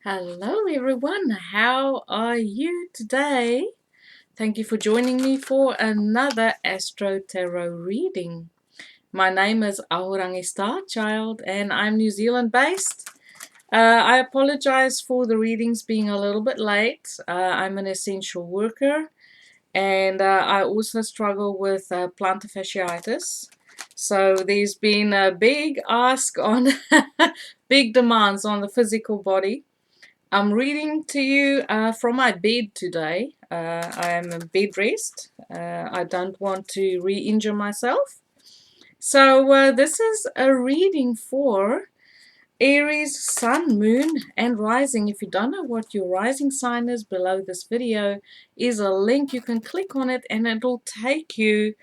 Hello everyone, how are you today? Thank you for joining me for another Astro-Tarot reading. My name is Ahorangi Starchild and I'm New Zealand based. I apologize for the readings being a little bit late. I'm an essential worker and I also struggle with plantar fasciitis. So there's been a big ask on, big demands on the physical body. I'm reading to you from my bed today. I am in bed rest. I don't want to re-injure myself. So this is a reading for Aries, Sun, Moon, and Rising. If you don't know what your rising sign is, below this video is a link. You can click on it and it'll take you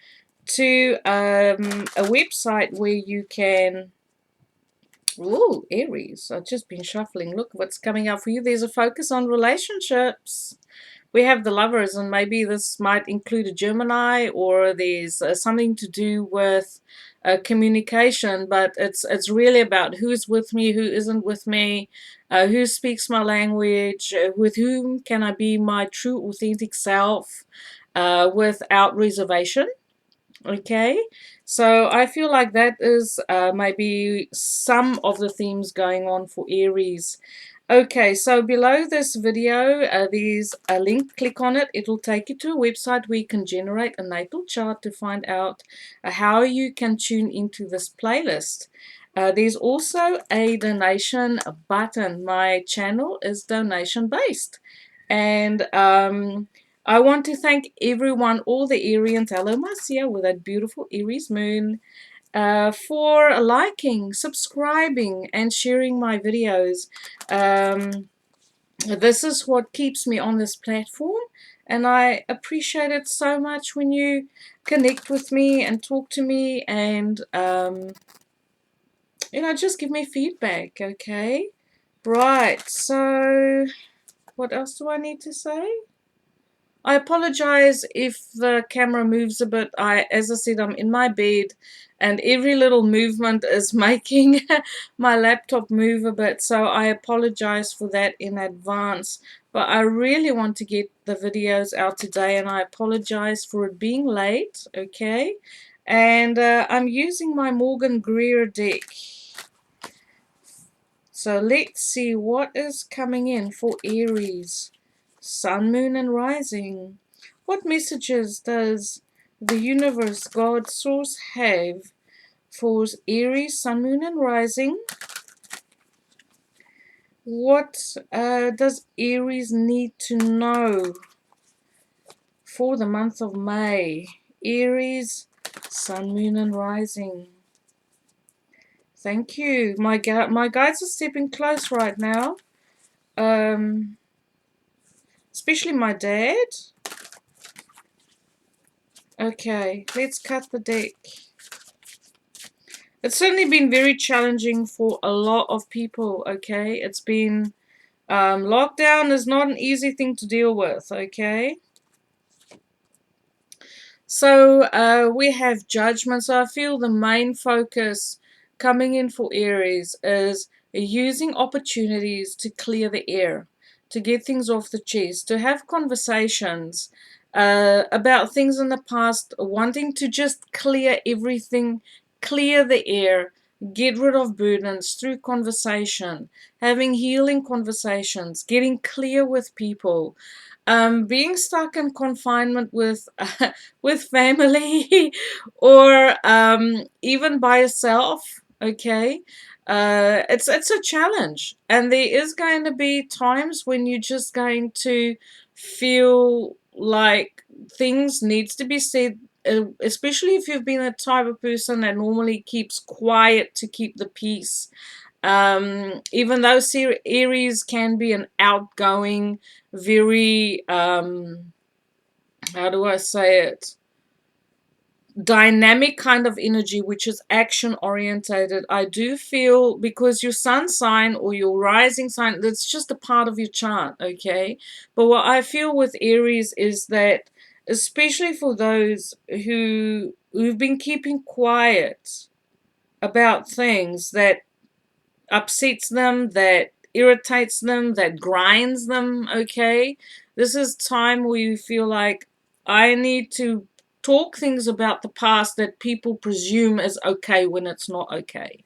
to a website where you can... Ooh, Aries. I've just been shuffling. Look what's coming up for you. There's a focus on relationships. We have the Lovers, and maybe this might include a Gemini, or there's something to do with communication, but it's really about who's with me, who isn't with me, who speaks my language, with whom can I be my true, authentic self without reservation. Okay, so I feel like that is maybe some of the themes going on for Aries. Okay, so below this video there's a link. Click on it. It'll take you to a website where you can generate a natal chart to find out how you can tune into this playlist. There's also a donation button. My channel is donation based, and I want to thank everyone, all the Arians, hello Marcia with that beautiful Aries moon, for liking, subscribing, and sharing my videos. This is what keeps me on this platform, and I appreciate it so much when you connect with me and talk to me and, just give me feedback, okay? Right, so what else do I need to say? I apologize if the camera moves a bit. As I said, I'm in my bed and every little movement is making my laptop move a bit. So I apologize for that in advance. But I really want to get the videos out today, and I apologize for it being late, okay? And I'm using my Morgan Greer deck. So let's see what is coming in for Aries. Sun, Moon, and Rising. What messages does the universe, God, Source have for Aries, Sun, Moon, and Rising? What does Aries need to know for the month of May? Aries, Sun, Moon, and Rising. Thank you. My guides are stepping close right now. Especially my dad. Okay, let's cut the deck. It's certainly been very challenging for a lot of people, okay? It's been, lockdown is not an easy thing to deal with, okay? So we have Judgment. So I feel the main focus coming in for Aries is using opportunities to clear the air, to get things off the chest, to have conversations about things in the past, wanting to just clear everything, clear the air, get rid of burdens through conversation, having healing conversations, getting clear with people. Being stuck in confinement with with family or even by yourself, okay, it's a challenge, and there is going to be times when you're just going to feel like things needs to be said, especially if you've been a type of person that normally keeps quiet to keep the peace. Even though Aries can be an outgoing, very, how do I say it, dynamic kind of energy, which is action orientated, I do feel, because your sun sign or your rising sign, that's just a part of your chart, okay? But what I feel with Aries is that, especially for those who've been keeping quiet about things that upsets them, that irritates them, that grinds them, okay? This is time where you feel like, I need to talk things about the past that people presume is okay when it's not okay.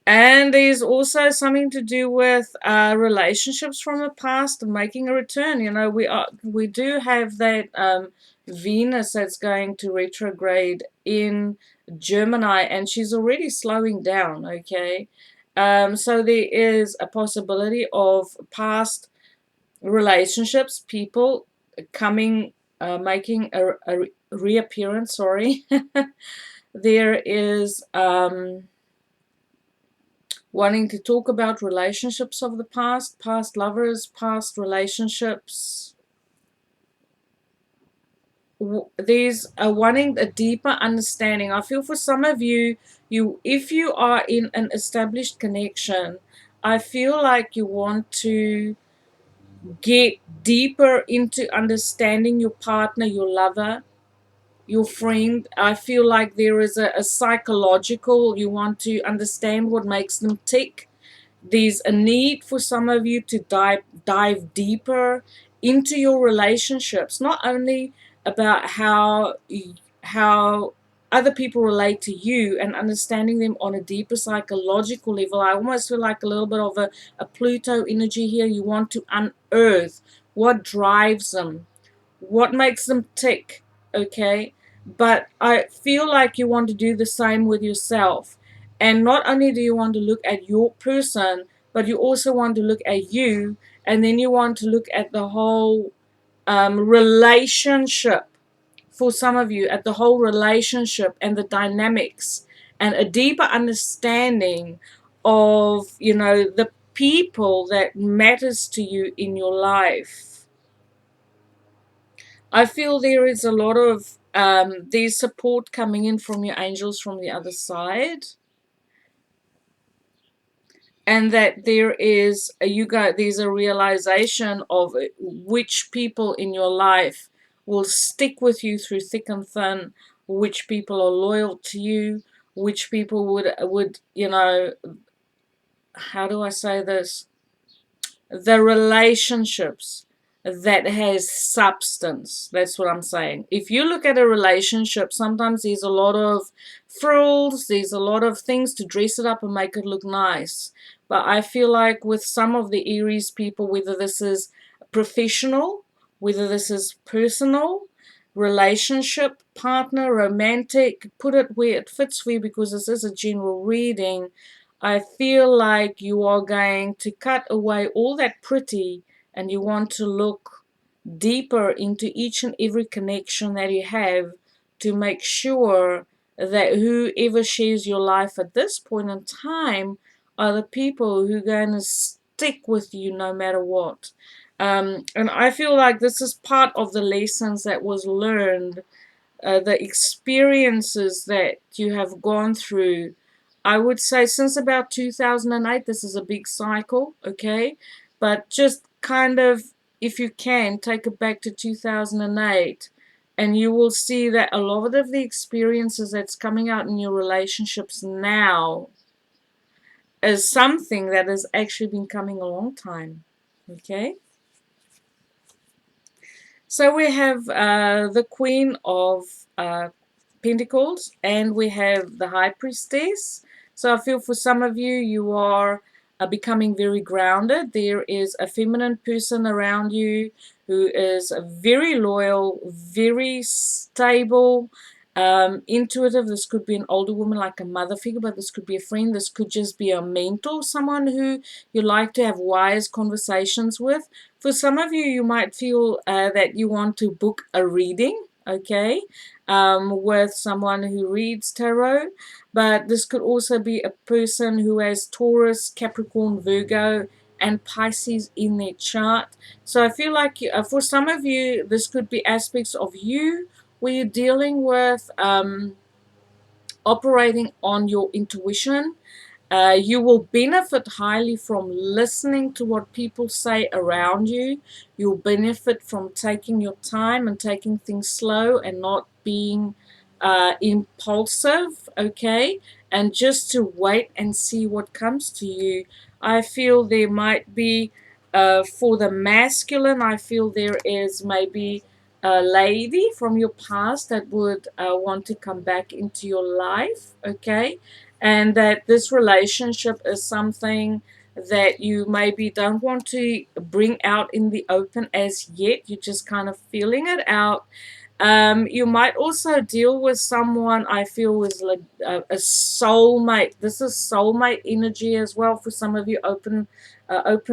And there's also something to do with relationships from the past and making a return. You know, we do have that Venus that's going to retrograde in Gemini, and she's already slowing down. Okay, so there is a possibility of past relationships, people coming, making a reappearance. Sorry, there is. Wanting to talk about relationships of the past, past lovers, past relationships. There's a wanting a deeper understanding. I feel for some of you, if you are in an established connection, I feel like you want to get deeper into understanding your partner, your lover, your friend. I feel like there is a psychological, you want to understand what makes them tick. There's a need for some of you to dive deeper into your relationships, not only about how other people relate to you and understanding them on a deeper psychological level. I almost feel like a little bit of a Pluto energy here. You want to unearth what drives them, what makes them tick, okay? But I feel like you want to do the same with yourself. And not only do you want to look at your person, but you also want to look at you, and then you want to look at the whole relationship. For some of you, at the whole relationship and the dynamics, and a deeper understanding of, you know, the people that matters to you in your life. I feel there is a lot of there's support coming in from your angels from the other side, and that there's a realization of which people in your life will stick with you through thick and thin, which people are loyal to you, which people would you know, how do I say this? The relationships that has substance. That's what I'm saying. If you look at a relationship, sometimes there's a lot of frills, there's a lot of things to dress it up and make it look nice. But I feel like with some of the Aries people, whether this is professional, whether this is personal, relationship, partner, romantic, put it where it fits for you, because this is a general reading. I feel like you are going to cut away all that pretty, and you want to look deeper into each and every connection that you have to make sure that whoever shares your life at this point in time are the people who are going to stick with you no matter what. And I feel like this is part of the lessons that was learned, the experiences that you have gone through. I would say since about 2008, this is a big cycle, okay? But just kind of, if you can, take it back to 2008, and you will see that a lot of the experiences that's coming out in your relationships now is something that has actually been coming a long time, okay? So we have the Queen of Pentacles, and we have the High Priestess. So I feel for some of you, you are becoming very grounded. There is a feminine person around you who is very loyal, very stable, intuitive. This could be an older woman like a mother figure, but this could be a friend. This could just be a mentor, someone who you like to have wise conversations with. For some of you, you might feel that you want to book a reading, okay, with someone who reads tarot. But this could also be a person who has Taurus, Capricorn, Virgo, and Pisces in their chart. So I feel like for some of you, this could be aspects of you where you're dealing with operating on your intuition. You will benefit highly from listening to what people say around you. You'll benefit from taking your time and taking things slow and not being impulsive, okay, and just to wait and see what comes to you. I feel there might be, for the masculine, I feel there is maybe a lady from your past that would want to come back into your life, okay, and that this relationship is something that you maybe don't want to bring out in the open as yet. You're just kind of feeling it out. You might also deal with someone I feel is like a soulmate. This is soulmate energy as well for some of you, open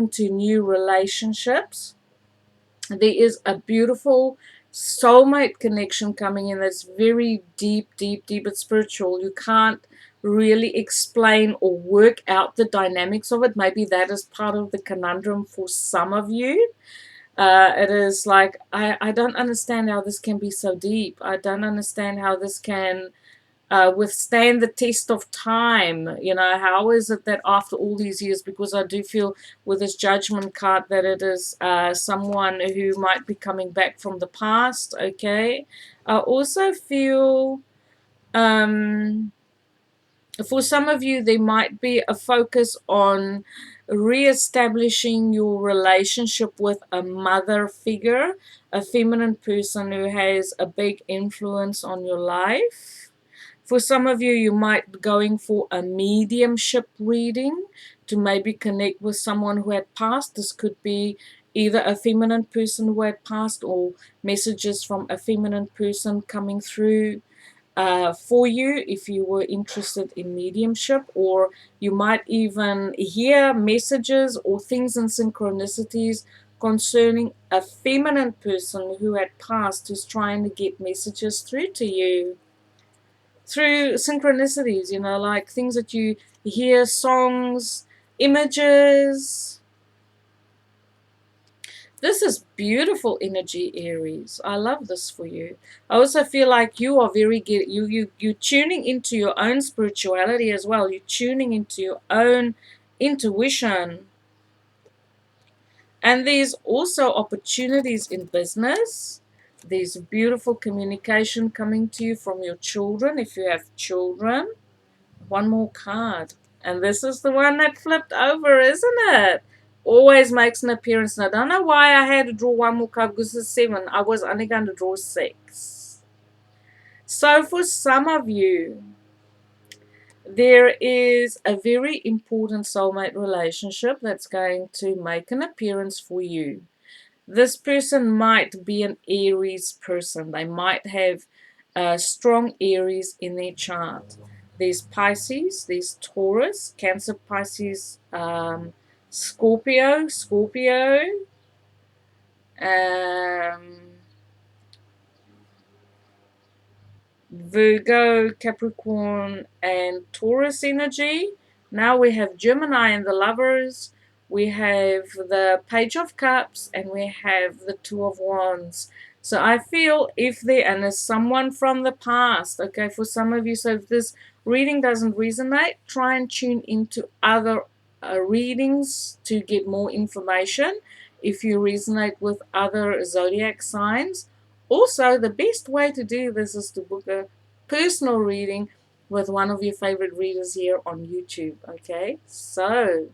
to new relationships. There is a beautiful soulmate connection coming in that's very deep, deep, deep. It's spiritual. You can't really explain or work out the dynamics of it. Maybe that is part of the conundrum for some of you. It is like, I don't understand how this can be so deep. I don't understand how this can withstand the test of time. You know, how is it that after all these years, because I do feel with this judgment card that it is someone who might be coming back from the past, okay? I also feel for some of you, there might be a focus on re-establishing your relationship with a mother figure, a feminine person who has a big influence on your life. For some of you, you might be going for a mediumship reading to maybe connect with someone who had passed. This could be either a feminine person who had passed or messages from a feminine person coming through for you if you were interested in mediumship, or you might even hear messages or things in synchronicities concerning a feminine person who had passed who's trying to get messages through to you through synchronicities, you know, like things that you hear, songs, images. This is beautiful energy, Aries. I love this for you. I also feel like you are very good. You're tuning into your own spirituality as well. You're tuning into your own intuition. And there's also opportunities in business. There's beautiful communication coming to you from your children if you have children. One more card. And this is the one that flipped over, isn't it? Always makes an appearance. And I don't know why I had to draw one more card because it's 7. I was only going to draw 6. So for some of you, there is a very important soulmate relationship that's going to make an appearance for you. This person might be an Aries person. They might have strong Aries in their chart. There's Pisces, there's Taurus, Cancer, Pisces, Scorpio, um, Virgo, Capricorn, and Taurus energy. Now we have Gemini and the Lovers. We have the Page of Cups, and we have the Two of Wands. So I feel if there, and there's someone from the past, okay, for some of you, so if this reading doesn't resonate, try and tune into other readings to get more information. If you resonate with other zodiac signs, also, the best way to do this is to book a personal reading with one of your favorite readers here on YouTube. Okay, so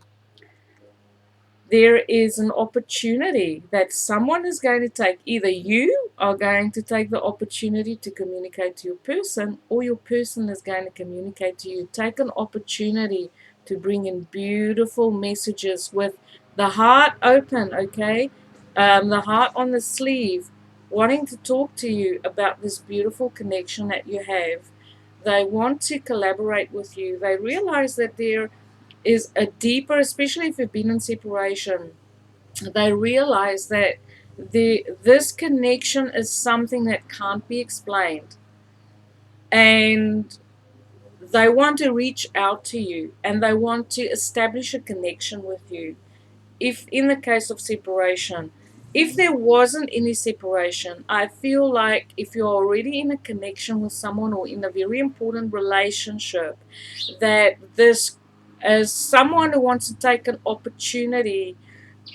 there is an opportunity that someone is going to take. Either you are going to take the opportunity to communicate to your person, or your person is going to communicate to you. Take an opportunity to bring in beautiful messages with the heart open, okay? The heart on the sleeve, wanting to talk to you about this beautiful connection that you have. They want to collaborate with you. They realize that there is a deeper, especially if you've been in separation, they realize that this connection is something that can't be explained. And they want to reach out to you and they want to establish a connection with you. If in the case of separation, if there wasn't any separation, I feel like if you're already in a connection with someone or in a very important relationship, that this is someone who wants to take an opportunity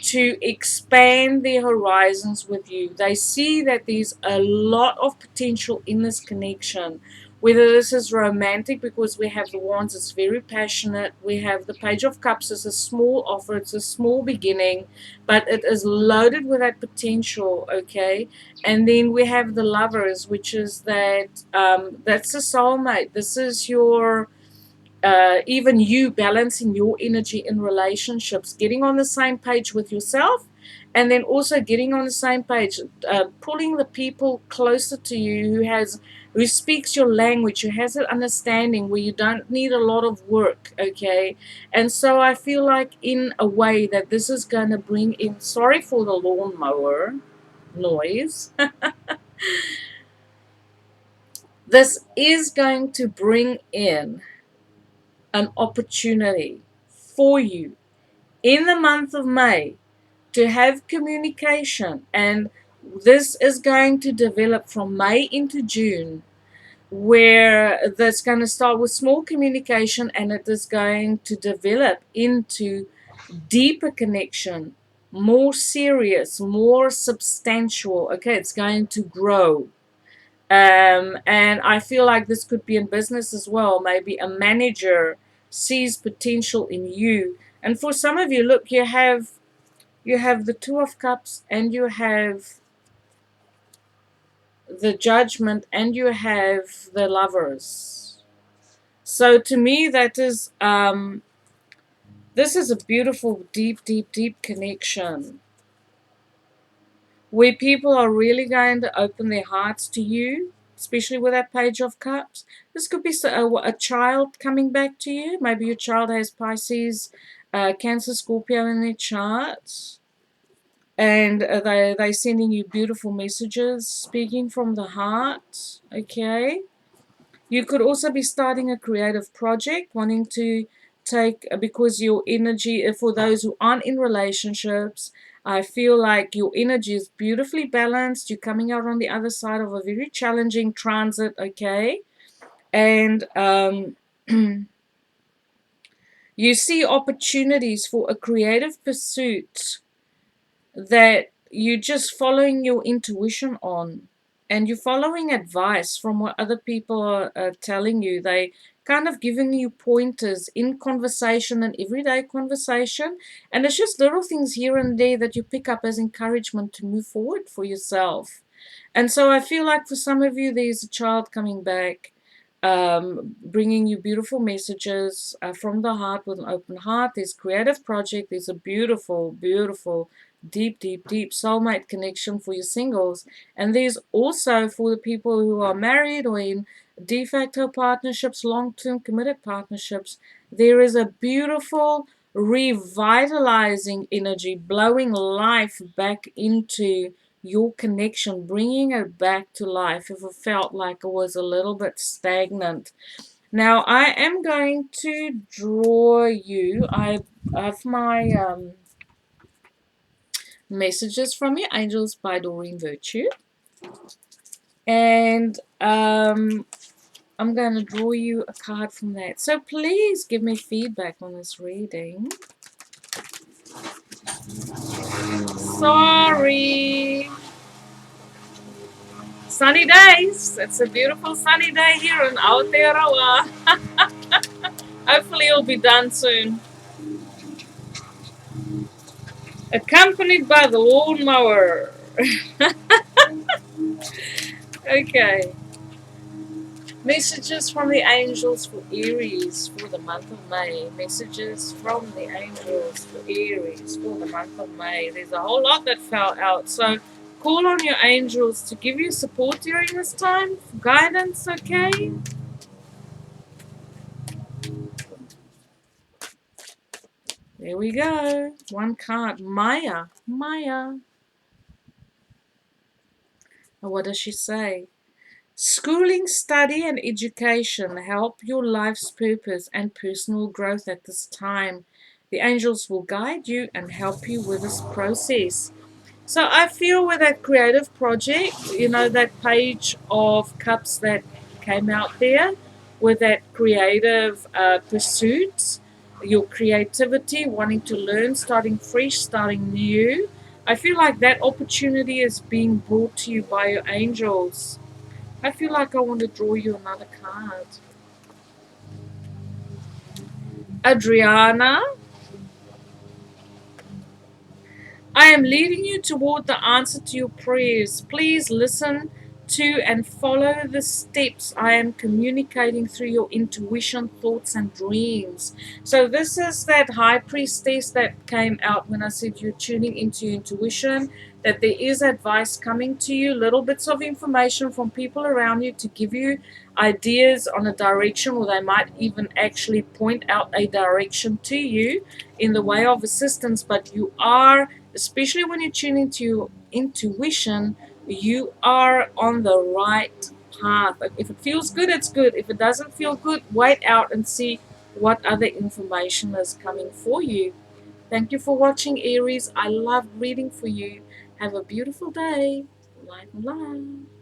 to expand their horizons with you. They see that there's a lot of potential in this connection Whether this is romantic, because we have the Wands, it's very passionate. We have the Page of Cups, it's a small offer, it's a small beginning, but it is loaded with that potential, okay? And then we have the Lovers, which is that that's a soulmate. This is your even you balancing your energy in relationships, getting on the same page with yourself, and then also getting on the same page, pulling the people closer to you who speaks your language, who has an understanding where you don't need a lot of work, okay? And so I feel like in a way that this is going to bring in, sorry for the lawnmower noise, this is going to bring in an opportunity for you in the month of May to have communication, and this is going to develop from May into June, where that's going to start with small communication and it is going to develop into deeper connection, more serious, more substantial. Okay, it's going to grow. And I feel like this could be in business as well. Maybe a manager sees potential in you. And for some of you, look, you have the Two of Cups, and you have the Judgment, and you have the Lovers. So to me, that is this is a beautiful, deep, deep, deep connection where people are really going to open their hearts to you, especially with that Page of Cups. This could be a child coming back to you. Maybe your child has Pisces, Cancer, Scorpio in their charts, and they're sending you beautiful messages, speaking from the heart, okay? You could also be starting a creative project, wanting to take, because your energy, for those who aren't in relationships, I feel like your energy is beautifully balanced. You're coming out on the other side of a very challenging transit, okay? And you see opportunities for a creative pursuit that you're just following your intuition on, and you're following advice from what other people are telling you. They kind of giving you pointers in conversation and everyday conversation, and it's just little things here and there that you pick up as encouragement to move forward for yourself. And so I feel like for some of you, there's a child coming back, bringing you beautiful messages from the heart, with an open heart. There's creative project. There's a beautiful, beautiful, deep, deep, deep soulmate connection for your singles. And there's also for the people who are married or in de facto partnerships, long-term committed partnerships, there is a beautiful revitalizing energy, blowing life back into your connection, bringing it back to life if it felt like it was a little bit stagnant. Now I am going to draw you, I have my messages from your angels by Doreen Virtue, and I'm going to draw you a card from that. So please give me feedback on this reading. Sorry. Sunny days. It's a beautiful sunny day here in Aotearoa. Hopefully it'll be done soon. Accompanied by the lawnmower. Okay. Messages from the angels for Aries for the month of May. Messages from the angels for Aries for the month of May. There's a whole lot that fell out. So call on your angels to give you support during this time. Guidance, okay? There we go. One card. Maya. Maya. What does she say? Schooling, study, and education help your life's purpose and personal growth at this time. The angels will guide you and help you with this process. So I feel with that creative project, that Page of Cups that came out there, with that creative pursuit, your creativity, wanting to learn, starting fresh, starting new, I feel like that opportunity is being brought to you by your angels. I feel like I want to draw you another card. Adriana, I am leading you toward the answer to your prayers. Please listen to and follow the steps I am communicating through your intuition, thoughts, and dreams. So, this is that high priestess that came out when I said you're tuning into your intuition, that there is advice coming to you, little bits of information from people around you to give you ideas on a direction, or they might even actually point out a direction to you in the way of assistance. But you are, especially when you tune into your intuition, you are on the right path. If it feels good, it's good. If it doesn't feel good, wait out and see what other information is coming for you. Thank you for watching, Aries. I love reading for you. Have a beautiful day. Light and love.